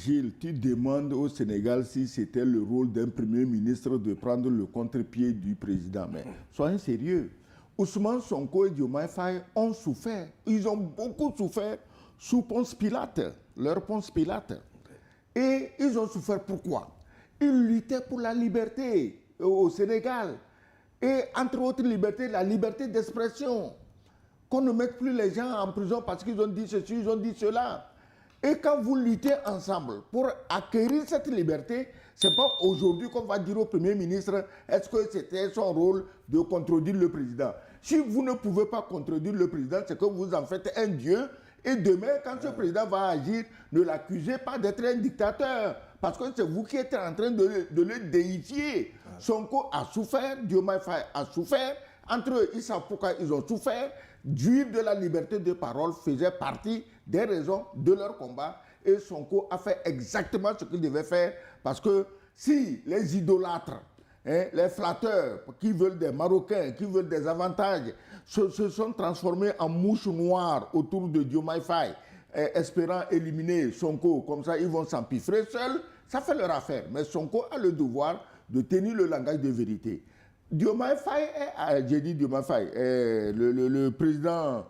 Gilles, tu demandes au Sénégal si c'était le rôle d'un premier ministre de prendre le contre-pied du président. Mais soyez sérieux. Ousmane Sonko et Diomaye Faye ont souffert. Ils ont beaucoup souffert sous Ponce Pilate, leur Ponce Pilate. Et ils ont souffert pourquoi? Ils luttaient pour la liberté au Sénégal. Et entre autres libertés, la liberté d'expression. Qu'on ne mette plus les gens en prison parce qu'ils ont dit ceci, ils ont dit cela. Et quand vous luttez ensemble pour acquérir cette liberté, ce n'est pas aujourd'hui qu'on va dire au Premier ministre est-ce que c'était son rôle de contredire le président. Si vous ne pouvez pas contredire le président, c'est que vous en faites un dieu. Et demain, quand ce président va agir, ne l'accusez pas d'être un dictateur. Parce que c'est vous qui êtes en train de le déifier. Sonko a souffert, Diomaye Faye a souffert. Entre eux, ils savent pourquoi ils ont souffert. Jouir de la liberté de parole faisait partie des raisons de leur combat. Et Sonko a fait exactement ce qu'il devait faire. Parce que si les idolâtres, les flatteurs qui veulent des Marocains, qui veulent des avantages, se sont transformés en mouches noires autour de Diomaye Faye, espérant éliminer Sonko, comme ça ils vont s'empiffrer seuls, ça fait leur affaire. Mais Sonko a le devoir de tenir le langage de vérité. Diomaye Faye, j'ai dit Diomaye Faye, le président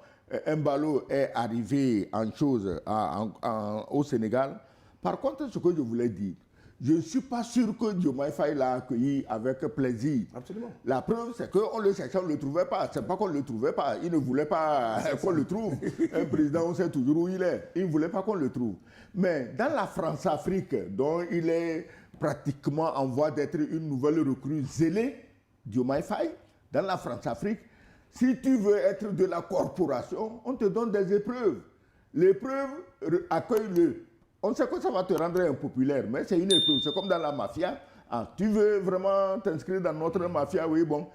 Embalo est arrivé en chose au Sénégal. Par contre, ce que je voulais dire, je ne suis pas sûr que Diomaye Faye l'a accueilli avec plaisir. Absolument. La preuve, c'est qu'on le cherchait, on ne le trouvait pas. Ce n'est pas qu'on ne le trouvait pas. Il ne voulait pas qu'on le trouve. Un président, on sait toujours où il est. Il ne voulait pas qu'on le trouve. Mais dans la France-Afrique, dont il est pratiquement en voie d'être une nouvelle recrue zélée, Diomaye Faye, dans la France-Afrique, si tu veux être de la corporation, on te donne des épreuves. L'épreuve, accueille-le. On sait que ça va te rendre impopulaire, mais c'est une épreuve. C'est comme dans la mafia. Ah, tu veux vraiment t'inscrire dans notre mafia, oui, bon,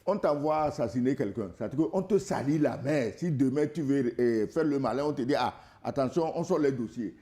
on t'envoie assassiner quelqu'un. On te salit la main. Si demain tu veux faire le malin, on te dit, ah, attention, on sort les dossiers.